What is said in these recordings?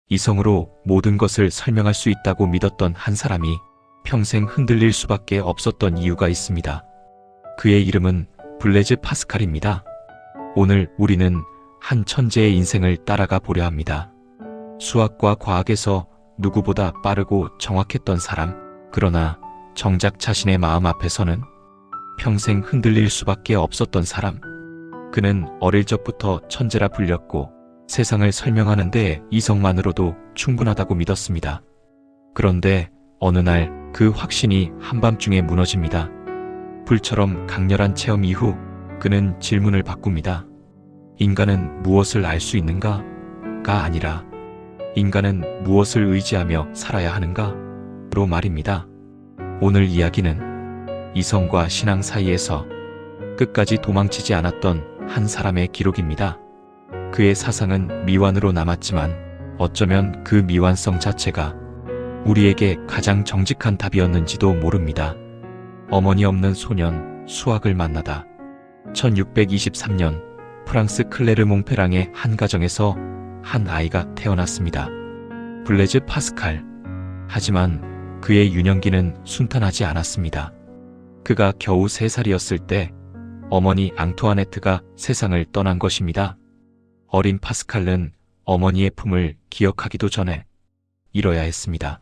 이성으로 모든 것을 설명할 수 있다고 믿었던 한 사람이 평생 흔들릴 수밖에 없었던 이유가 있습니다. 그의 이름은 블레즈 파스칼입니다. 오늘 우리는 한 천재의 인생을 따라가 보려 합니다. 수학과 과학에서 누구보다 빠르고 정확했던 사람, 그러나 정작 자신의 마음 앞에서는 평생 흔들릴 수밖에 없었던 사람. 그는 어릴 적부터 천재라 불렸고 세상을 설명하는 데 이성만으로도 충분하다고 믿었습니다. 그런데 어느 날 그 확신이 한밤중에 무너집니다. 불처럼 강렬한 체험 이후 그는 질문을 바꿉니다. 인간은 무엇을 알 수 있는가?가 아니라 인간은 무엇을 의지하며 살아야 하는가?로 말입니다. 오늘 이야기는 이성과 신앙 사이에서 끝까지 도망치지 않았던 한 사람의 기록입니다. 그의 사상은 미완으로 남았지만 어쩌면 그 미완성 자체가 우리에게 가장 정직한 답이었는지도 모릅니다. 어머니 없는 소년 수학을 만나다. 1623년 프랑스 클레르몽페랑의 한 가정에서 한 아이가 태어났습니다. 블레즈 파스칼. 하지만 그의 유년기는 순탄하지 않았습니다. 그가 겨우 3살이었을 때 어머니 앙투아네트가 세상을 떠난 것입니다. 어린 파스칼은 어머니의 품을 기억하기도 전에 잃어야 했습니다.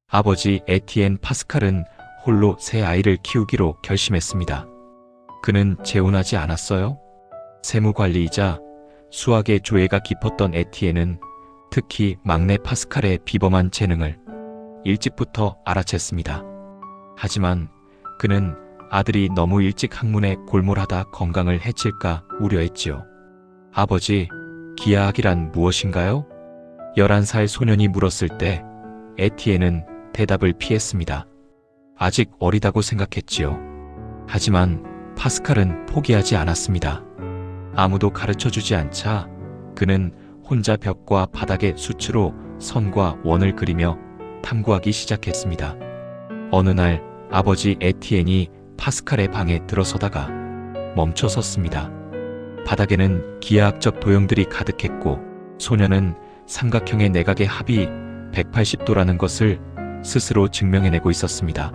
아버지 에티엔 파스칼은 홀로 세 아이를 키우기로 결심했습니다. 그는 재혼하지 않았어요. 세무관리이자 수학의 조예가 깊었던 에티엔은 특히 막내 파스칼의 비범한 재능을 일찍부터 알아챘습니다. 하지만 그는 아들이 너무 일찍 학문에 골몰하다 건강을 해칠까 우려했지요. 아버지, 기하학이란 무엇인가요? 11살 소년이 물었을 때 에티엔은 대답을 피했습니다. 아직 어리다고 생각했지요. 하지만 파스칼은 포기하지 않았습니다. 아무도 가르쳐주지 않자 그는 혼자 벽과 바닥의 수치로 선과 원을 그리며 탐구하기 시작했습니다. 어느 날 아버지 에티엔이 파스칼의 방에 들어서다가 멈춰 섰습니다. 바닥에는 기하학적 도형들이 가득했고 소년은 삼각형의 내각의 합이 180도라는 것을 스스로 증명해내고 있었습니다.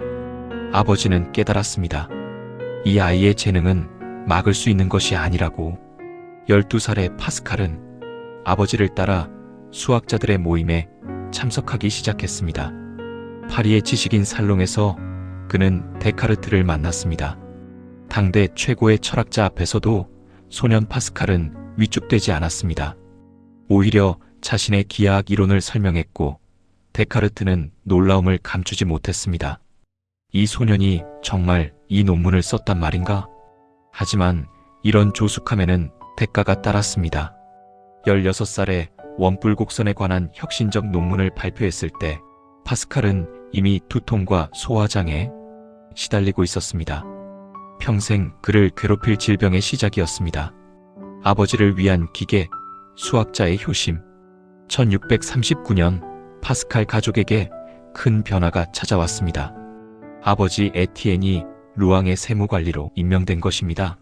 아버지는 깨달았습니다. 이 아이의 재능은 막을 수 있는 것이 아니라고. 12살의 파스칼은 아버지를 따라 수학자들의 모임에 참석하기 시작했습니다. 파리의 지식인 살롱에서 그는 데카르트를 만났습니다. 당대 최고의 철학자 앞에서도 소년 파스칼은 위축되지 않았습니다. 오히려 자신의 기하학 이론을 설명했고 데카르트는 놀라움을 감추지 못했습니다. 이 소년이 정말 이 논문을 썼단 말인가? 하지만 이런 조숙함에는 대가가 따랐습니다. 16살에 원뿔곡선에 관한 혁신적 논문을 발표했을 때 파스칼은 이미 두통과 소화장애에 시달리고 있었습니다. 평생 그를 괴롭힐 질병의 시작이었습니다. 아버지를 위한 기계, 수학자의 효심. 1639년 파스칼 가족에게 큰 변화가 찾아왔습니다. 아버지 에티엔이 루앙의 세무관리로 임명된 것입니다.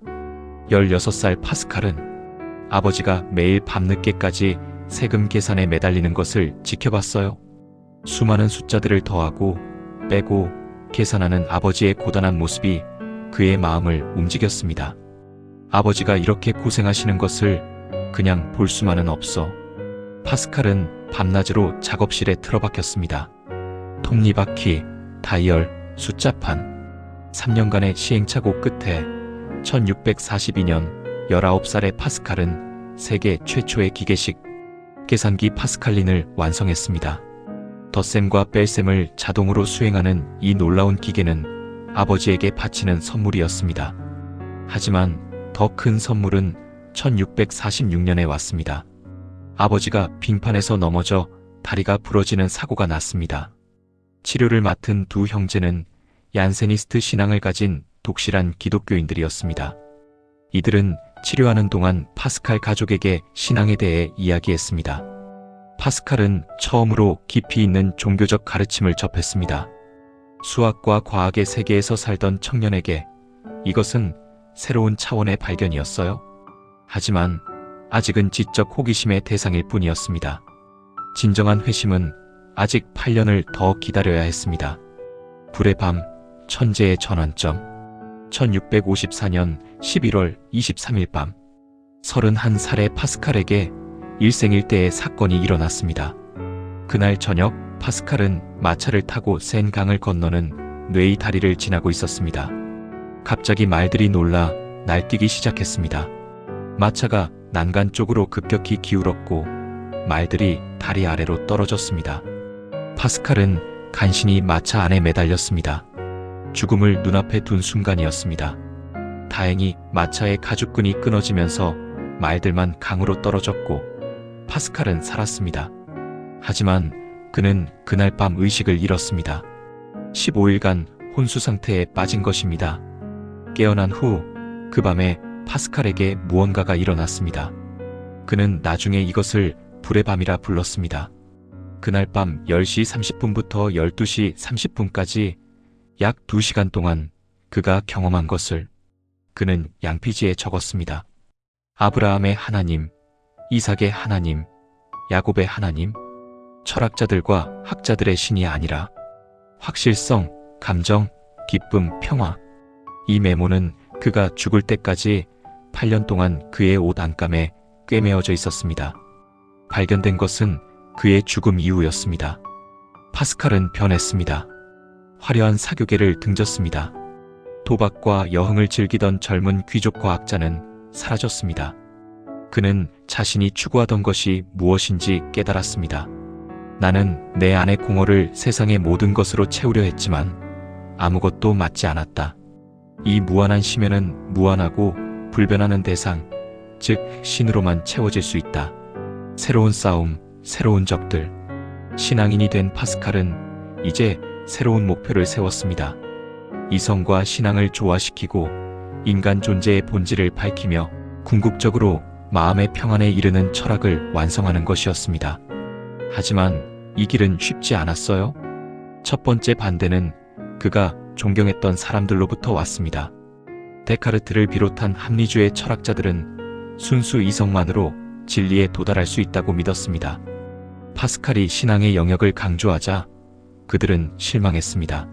16살 파스칼은 아버지가 매일 밤늦게까지 세금 계산에 매달리는 것을 지켜봤어요. 수많은 숫자들을 더하고 빼고 계산하는 아버지의 고단한 모습이 그의 마음을 움직였습니다. 아버지가 이렇게 고생하시는 것을 그냥 볼 수만은 없어. 파스칼은 밤낮으로 작업실에 틀어박혔습니다. 톱니바퀴, 다이얼, 숫자판. 3년간의 시행착오 끝에 1642년 19살의 파스칼은 세계 최초의 기계식 계산기 파스칼린을 완성했습니다. 덧셈과 뺄셈을 자동으로 수행하는 이 놀라운 기계는 아버지에게 바치는 선물이었습니다. 하지만 더 큰 선물은 1646년에 왔습니다. 아버지가 빙판에서 넘어져 다리가 부러지는 사고가 났습니다. 치료를 맡은 두 형제는 얀세니스트 신앙을 가진 독실한 기독교인들이었습니다. 이들은 치료하는 동안 파스칼 가족에게 신앙에 대해 이야기했습니다. 파스칼은 처음으로 깊이 있는 종교적 가르침을 접했습니다. 수학과 과학의 세계에서 살던 청년에게 이것은 새로운 차원의 발견이었어요. 하지만 아직은 지적 호기심의 대상일 뿐이었습니다. 진정한 회심은 아직 8년을 더 기다려야 했습니다. 불의 밤, 천재의 전환점. 1654년 11월 23일 밤, 31살의 파스칼에게 일생일대의 사건이 일어났습니다. 그날 저녁 파스칼은 마차를 타고 센 강을 건너는 뇌의 다리를 지나고 있었습니다. 갑자기 말들이 놀라 날뛰기 시작했습니다. 마차가 난간 쪽으로 급격히 기울었고 말들이 다리 아래로 떨어졌습니다. 파스칼은 간신히 마차 안에 매달렸습니다. 죽음을 눈앞에 둔 순간이었습니다. 다행히 마차의 가죽끈이 끊어지면서 말들만 강으로 떨어졌고 파스칼은 살았습니다. 하지만 그는 그날 밤 의식을 잃었습니다. 15일간 혼수 상태에 빠진 것입니다. 깨어난 후 그 밤에 파스칼에게 무언가가 일어났습니다. 그는 나중에 이것을 불의 밤이라 불렀습니다. 그날 밤 10시 30분부터 12시 30분까지 약 2시간 동안 그가 경험한 것을 그는 양피지에 적었습니다. 아브라함의 하나님, 이삭의 하나님, 야곱의 하나님, 철학자들과 학자들의 신이 아니라 확실성, 감정, 기쁨, 평화. 이 메모는 그가 죽을 때까지 8년 동안 그의 옷 안감에 꿰매어져 있었습니다. 발견된 것은 그의 죽음 이후였습니다. 파스칼은 변했습니다. 화려한 사교계를 등졌습니다. 도박과 여흥을 즐기던 젊은 귀족 과학자는 사라졌습니다. 그는 자신이 추구하던 것이 무엇인지 깨달았습니다. 나는 내 안의 공허를 세상의 모든 것으로 채우려 했지만 아무것도 맞지 않았다. 이 무한한 심연은 무한하고 불변하는 대상, 즉 신으로만 채워질 수 있다. 새로운 싸움, 새로운 적들. 신앙인이 된 파스칼은 이제 새로운 목표를 세웠습니다. 이성과 신앙을 조화시키고 인간 존재의 본질을 밝히며 궁극적으로 마음의 평안에 이르는 철학을 완성하는 것이었습니다. 하지만 이 길은 쉽지 않았어요. 첫 번째 반대는 그가 존경했던 사람들로부터 왔습니다. 데카르트를 비롯한 합리주의 철학자들은 순수 이성만으로 진리에 도달할 수 있다고 믿었습니다. 파스칼이 신앙의 영역을 강조하자 그들은 실망했습니다.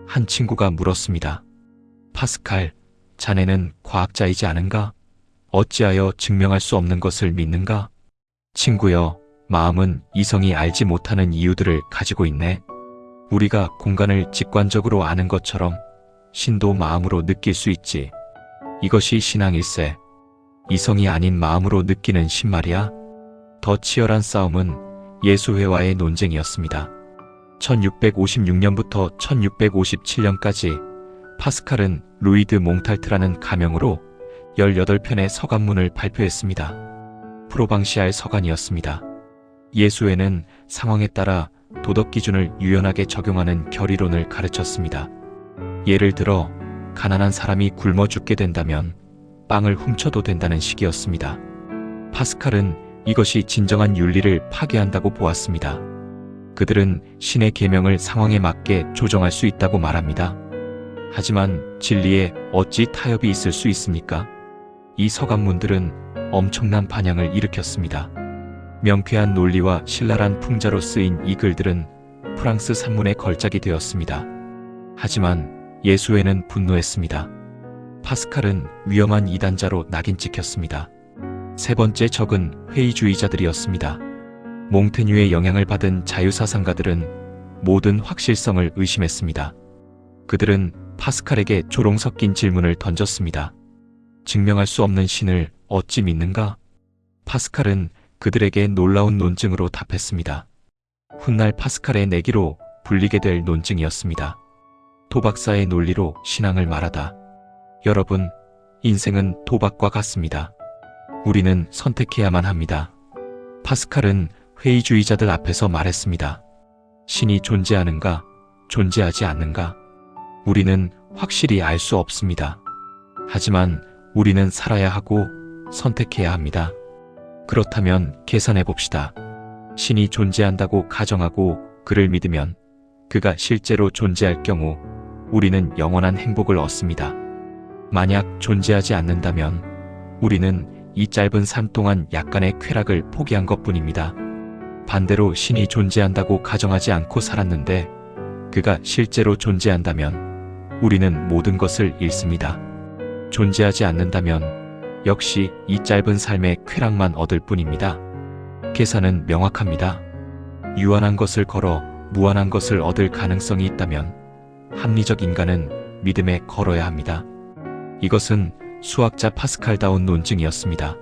한 친구가 물었습니다. 파스칼, 자네는 과학자이지 않은가? 어찌하여 증명할 수 없는 것을 믿는가? 친구여, 마음은 이성이 알지 못하는 이유들을 가지고 있네. 우리가 공간을 직관적으로 아는 것처럼 신도 마음으로 느낄 수 있지. 이것이 신앙일세. 이성이 아닌 마음으로 느끼는 신 말이야. 더 치열한 싸움은 예수회와의 논쟁이었습니다. 1656년부터 1657년까지 파스칼은 루이드 몽탈트라는 가명으로 18편의 서간문을 발표했습니다. 프로방시알 서간이었습니다. 예수회는 상황에 따라 도덕 기준을 유연하게 적용하는 결의론을 가르쳤습니다. 예를 들어 가난한 사람이 굶어 죽게 된다면 빵을 훔쳐도 된다는 식이었습니다. 파스칼은 이것이 진정한 윤리를 파괴한다고 보았습니다. 그들은 신의 계명을 상황에 맞게 조정할 수 있다고 말합니다. 하지만 진리에 어찌 타협이 있을 수 있습니까? 이 서간문들은 엄청난 반향을 일으켰습니다. 명쾌한 논리와 신랄한 풍자로 쓰인 이 글들은 프랑스 산문의 걸작이 되었습니다. 하지만 예수회는 분노했습니다. 파스칼은 위험한 이단자로 낙인 찍혔습니다. 세 번째 적은 회의주의자들이었습니다. 몽테뉴의 영향을 받은 자유사상가들은 모든 확실성을 의심했습니다. 그들은 파스칼에게 조롱 섞인 질문을 던졌습니다. 증명할 수 없는 신을 어찌 믿는가? 파스칼은 그들에게 놀라운 논증으로 답했습니다. 훗날 파스칼의 내기로 불리게 될 논증이었습니다. 도박사의 논리로 신앙을 말하다. 여러분, 인생은 도박과 같습니다. 우리는 선택해야만 합니다. 파스칼은 회의주의자들 앞에서 말했습니다. 신이 존재하는가, 존재하지 않는가? 우리는 확실히 알 수 없습니다. 하지만 우리는 살아야 하고 선택해야 합니다. 그렇다면 계산해 봅시다. 신이 존재한다고 가정하고 그를 믿으면 그가 실제로 존재할 경우 우리는 영원한 행복을 얻습니다. 만약 존재하지 않는다면 우리는 이 짧은 삶 동안 약간의 쾌락을 포기한 것뿐입니다. 반대로 신이 존재한다고 가정하지 않고 살았는데 그가 실제로 존재한다면 우리는 모든 것을 잃습니다. 존재하지 않는다면 역시 이 짧은 삶의 쾌락만 얻을 뿐입니다. 계산은 명확합니다. 유한한 것을 걸어 무한한 것을 얻을 가능성이 있다면 합리적 인간은 믿음에 걸어야 합니다. 이것은 수학자 파스칼다운 논증이었습니다.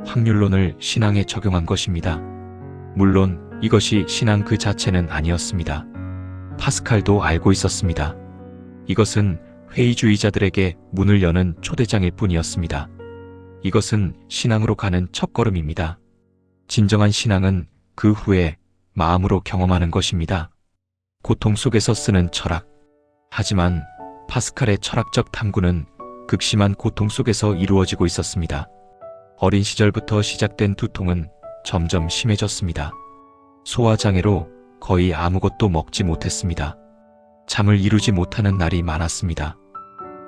확률론을 신앙에 적용한 것입니다. 물론 이것이 신앙 그 자체는 아니었습니다. 파스칼도 알고 있었습니다. 이것은 회의주의자들에게 문을 여는 초대장일 뿐이었습니다. 이것은 신앙으로 가는 첫걸음입니다. 진정한 신앙은 그 후에 마음으로 경험하는 것입니다. 고통 속에서 쓰는 철학. 하지만 파스칼의 철학적 탐구는 극심한 고통 속에서 이루어지고 있었습니다. 어린 시절부터 시작된 두통은 점점 심해졌습니다. 소화장애로 거의 아무것도 먹지 못했습니다. 잠을 이루지 못하는 날이 많았습니다.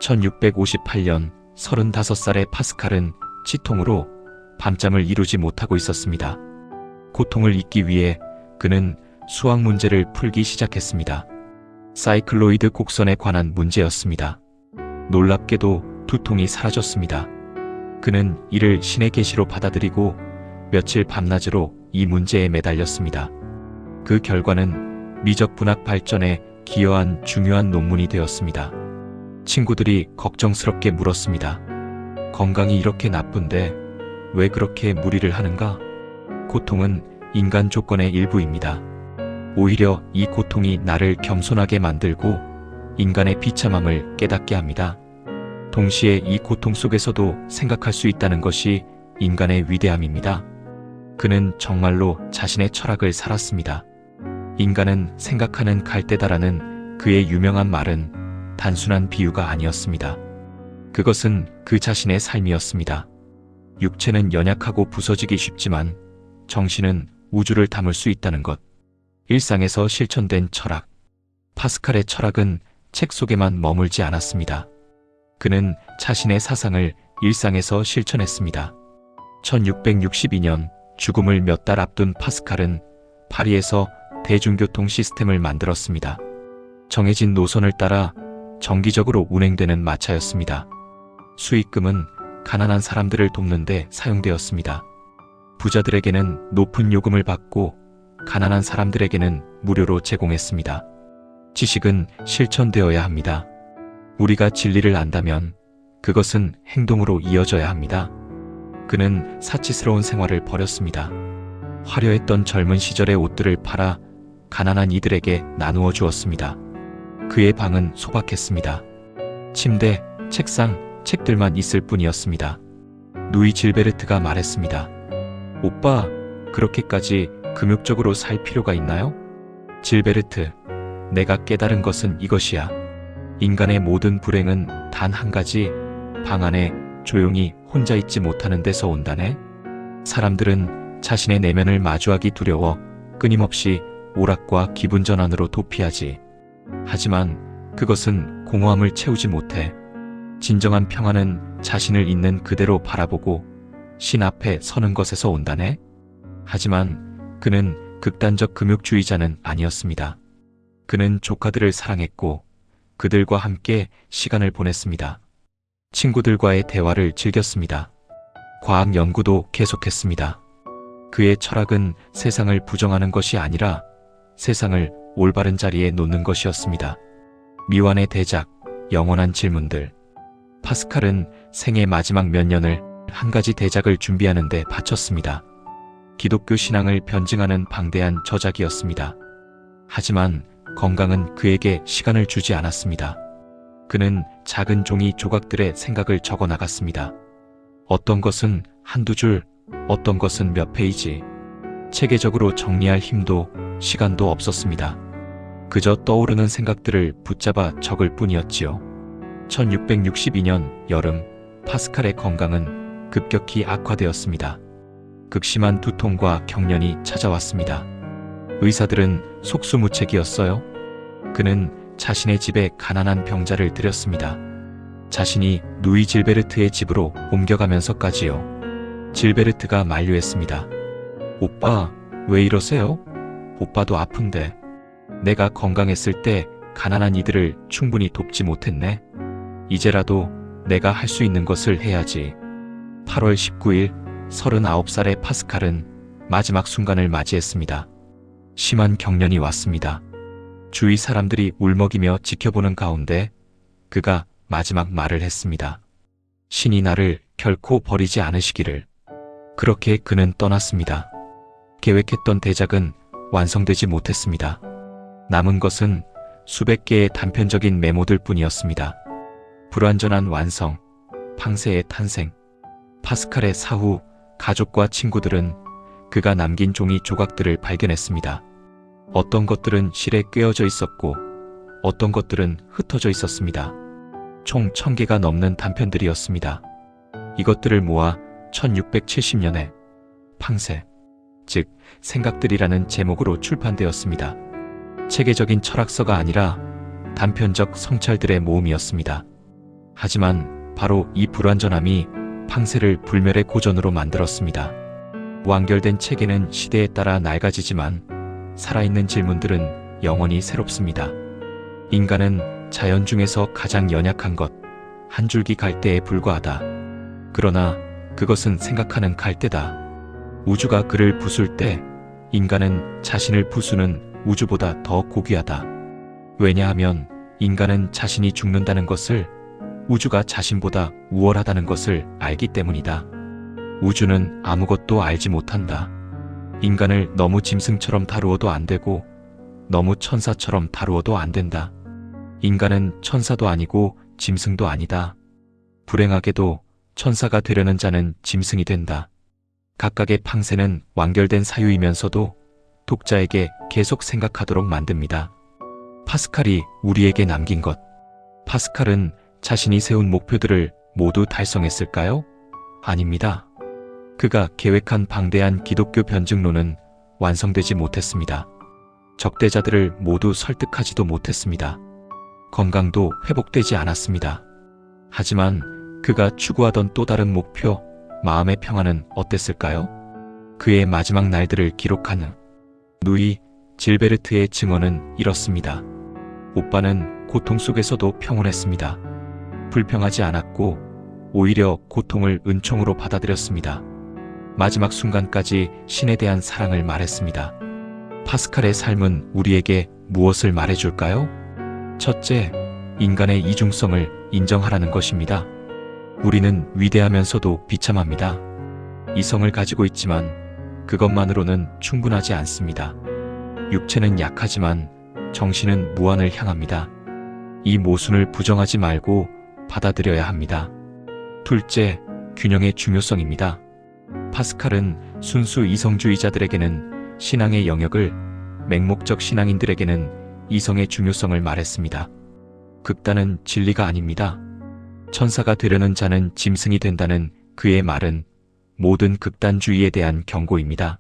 1658년 35살의 파스칼은 치통으로 밤잠을 이루지 못하고 있었습니다. 고통을 잊기 위해 그는 수학 문제를 풀기 시작했습니다. 사이클로이드 곡선에 관한 문제였습니다. 놀랍게도 두통이 사라졌습니다. 그는 이를 신의 계시로 받아들이고 며칠 밤낮으로 이 문제에 매달렸습니다. 그 결과는 미적 분학 발전에 기여한 중요한 논문이 되었습니다. 친구들이 걱정스럽게 물었습니다. 건강이 이렇게 나쁜데 왜 그렇게 무리를 하는가? 고통은 인간 조건의 일부입니다. 오히려 이 고통이 나를 겸손하게 만들고 인간의 비참함을 깨닫게 합니다. 동시에 이 고통 속에서도 생각할 수 있다는 것이 인간의 위대함입니다. 그는 정말로 자신의 철학을 살았습니다. 인간은 생각하는 갈대다라는 그의 유명한 말은 단순한 비유가 아니었습니다. 그것은 그 자신의 삶이었습니다. 육체는 연약하고 부서지기 쉽지만 정신은 우주를 담을 수 있다는 것. 일상에서 실천된 철학. 파스칼의 철학은 책 속에만 머물지 않았습니다. 그는 자신의 사상을 일상에서 실천했습니다. 1662년 죽음을 몇 달 앞둔 파스칼은 파리에서 대중교통 시스템을 만들었습니다. 정해진 노선을 따라 정기적으로 운행되는 마차였습니다. 수익금은 가난한 사람들을 돕는 데 사용되었습니다. 부자들에게는 높은 요금을 받고 가난한 사람들에게는 무료로 제공했습니다. 지식은 실천되어야 합니다. 우리가 진리를 안다면 그것은 행동으로 이어져야 합니다. 그는 사치스러운 생활을 버렸습니다. 화려했던 젊은 시절의 옷들을 팔아 가난한 이들에게 나누어 주었습니다. 그의 방은 소박했습니다. 침대, 책상, 책들만 있을 뿐이었습니다. 누이 질베르트가 말했습니다. 오빠, 그렇게까지 금욕적으로 살 필요가 있나요? 질베르트, 내가 깨달은 것은 이것이야. 인간의 모든 불행은 단 한 가지, 방 안에 조용히 혼자 있지 못하는 데서 온다네. 사람들은 자신의 내면을 마주하기 두려워 끊임없이 오락과 기분 전환으로 도피하지. 하지만 그것은 공허함을 채우지 못해. 진정한 평안은 자신을 있는 그대로 바라보고 신 앞에 서는 것에서 온다네. 하지만 그는 극단적 금욕주의자는 아니었습니다. 그는 조카들을 사랑했고 그들과 함께 시간을 보냈습니다. 친구들과의 대화를 즐겼습니다. 과학 연구도 계속했습니다. 그의 철학은 세상을 부정하는 것이 아니라 세상을 올바른 자리에 놓는 것이었습니다. 미완의 대작, 영원한 질문들. 파스칼은 생애 마지막 몇 년을 한 가지 대작을 준비하는 데 바쳤습니다. 기독교 신앙을 변증하는 방대한 저작이었습니다. 하지만 건강은 그에게 시간을 주지 않았습니다. 그는 작은 종이 조각들의 생각을 적어 나갔습니다. 어떤 것은 한두 줄, 어떤 것은 몇 페이지. 체계적으로 정리할 힘도 시간도 없었습니다. 그저 떠오르는 생각들을 붙잡아 적을 뿐이었지요. 1662년 여름, 파스칼의 건강은 급격히 악화되었습니다. 극심한 두통과 경련이 찾아왔습니다. 의사들은 속수무책이었어요. 그는 자신의 집에 가난한 병자를 들였습니다. 자신이 누이 질베르트의 집으로 옮겨가면서까지요. 질베르트가 만류했습니다. 오빠, 왜 이러세요? 오빠도 아픈데. 내가 건강했을 때 가난한 이들을 충분히 돕지 못했네. 이제라도 내가 할 수 있는 것을 해야지. 8월 19일 39살의 파스칼은 마지막 순간을 맞이했습니다. 심한 경련이 왔습니다. 주위 사람들이 울먹이며 지켜보는 가운데 그가 마지막 말을 했습니다. 신이 나를 결코 버리지 않으시기를. 그렇게 그는 떠났습니다. 계획했던 대작은 완성되지 못했습니다. 남은 것은 수백 개의 단편적인 메모들 뿐이었습니다. 불완전한 완성, 팡세의 탄생. 파스칼의 사후, 가족과 친구들은 그가 남긴 종이 조각들을 발견했습니다. 어떤 것들은 실에 꿰어져 있었고 어떤 것들은 흩어져 있었습니다. 총 1000개가 넘는 단편들이었습니다. 이것들을 모아 1670년에 팡세, 즉 생각들이라는 제목으로 출판되었습니다. 체계적인 철학서가 아니라 단편적 성찰들의 모음이었습니다. 하지만 바로 이 불완전함이 팡세를 불멸의 고전으로 만들었습니다. 완결된 체계는 시대에 따라 낡아지지만 살아있는 질문들은 영원히 새롭습니다. 인간은 자연 중에서 가장 연약한 것, 한 줄기 갈대에 불과하다. 그러나 그것은 생각하는 갈대다. 우주가 그를 부술 때 인간은 자신을 부수는 우주보다 더 고귀하다. 왜냐하면 인간은 자신이 죽는다는 것을, 우주가 자신보다 우월하다는 것을 알기 때문이다. 우주는 아무것도 알지 못한다. 인간을 너무 짐승처럼 다루어도 안 되고 너무 천사처럼 다루어도 안 된다. 인간은 천사도 아니고 짐승도 아니다. 불행하게도 천사가 되려는 자는 짐승이 된다. 각각의 팡세는 완결된 사유이면서도 독자에게 계속 생각하도록 만듭니다. 파스칼이 우리에게 남긴 것. 파스칼은 자신이 세운 목표들을 모두 달성했을까요? 아닙니다. 그가 계획한 방대한 기독교 변증론은 완성되지 못했습니다. 적대자들을 모두 설득하지도 못했습니다. 건강도 회복되지 않았습니다. 하지만 그가 추구하던 또 다른 목표, 마음의 평안은 어땠을까요? 그의 마지막 날들을 기록하는 누이 질베르트의 증언은 이렇습니다. 오빠는 고통 속에서도 평온했습니다. 불평하지 않았고 오히려 고통을 은총으로 받아들였습니다. 마지막 순간까지 신에 대한 사랑을 말했습니다. 파스칼의 삶은 우리에게 무엇을 말해줄까요? 첫째, 인간의 이중성을 인정하라는 것입니다. 우리는 위대하면서도 비참합니다. 이성을 가지고 있지만 그것만으로는 충분하지 않습니다. 육체는 약하지만 정신은 무한을 향합니다. 이 모순을 부정하지 말고 받아들여야 합니다. 둘째, 균형의 중요성입니다. 파스칼은 순수 이성주의자들에게는 신앙의 영역을, 맹목적 신앙인들에게는 이성의 중요성을 말했습니다. 극단은 진리가 아닙니다. 천사가 되려는 자는 짐승이 된다는 그의 말은 모든 극단주의에 대한 경고입니다.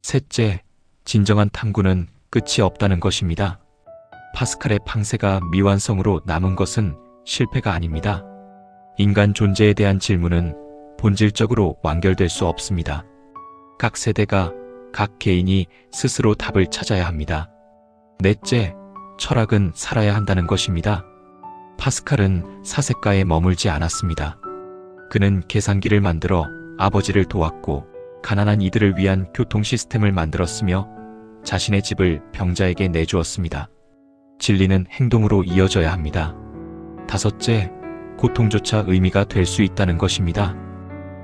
셋째, 진정한 탐구는 끝이 없다는 것입니다. 파스칼의 팡세가 미완성으로 남은 것은 실패가 아닙니다. 인간 존재에 대한 질문은 본질적으로 완결될 수 없습니다. 각 세대가, 각 개인이 스스로 답을 찾아야 합니다. 넷째, 철학은 살아야 한다는 것입니다. 파스칼은 사색가에 머물지 않았습니다. 그는 계산기를 만들어 아버지를 도왔고 가난한 이들을 위한 교통 시스템을 만들었으며 자신의 집을 병자에게 내주었습니다. 진리는 행동으로 이어져야 합니다. 다섯째, 고통조차 의미가 될 수 있다는 것입니다.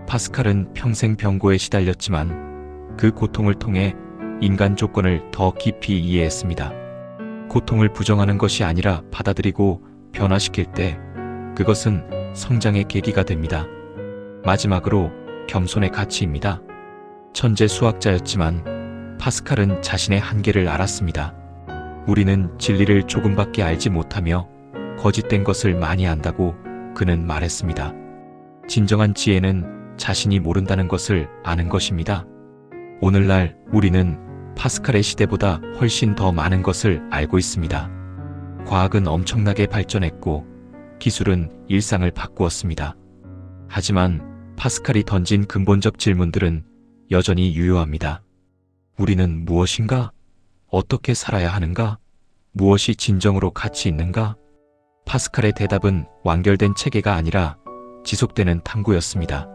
파스칼은 평생 병고에 시달렸지만 그 고통을 통해 인간 조건을 더 깊이 이해했습니다. 고통을 부정하는 것이 아니라 받아들이고 변화시킬 때 그것은 성장의 계기가 됩니다. 마지막으로 겸손의 가치입니다. 천재 수학자였지만 파스칼은 자신의 한계를 알았습니다. 우리는 진리를 조금밖에 알지 못하며 거짓된 것을 많이 안다고 그는 말했습니다. 진정한 지혜는 자신이 모른다는 것을 아는 것입니다. 오늘날 우리는 파스칼의 시대보다 훨씬 더 많은 것을 알고 있습니다. 과학은 엄청나게 발전했고 기술은 일상을 바꾸었습니다. 하지만 파스칼이 던진 근본적 질문들은 여전히 유효합니다. 우리는 무엇인가? 어떻게 살아야 하는가? 무엇이 진정으로 가치 있는가? 파스칼의 대답은 완결된 체계가 아니라 지속되는 탐구였습니다.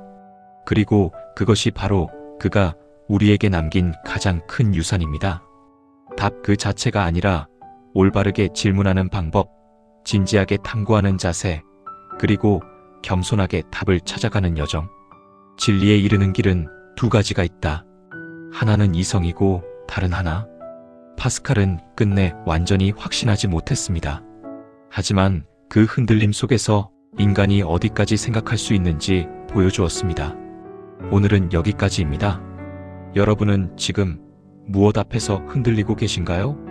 그리고 그것이 바로 그가 우리에게 남긴 가장 큰 유산입니다. 답 그 자체가 아니라 올바르게 질문하는 방법, 진지하게 탐구하는 자세, 그리고 겸손하게 답을 찾아가는 여정. 진리에 이르는 길은 두 가지가 있다. 하나는 이성이고 다른 하나. 파스칼은 끝내 완전히 확신하지 못했습니다. 하지만 그 흔들림 속에서 인간이 어디까지 생각할 수 있는지 보여주었습니다. 오늘은 여기까지입니다. 여러분은 지금 무엇 앞에서 흔들리고 계신가요?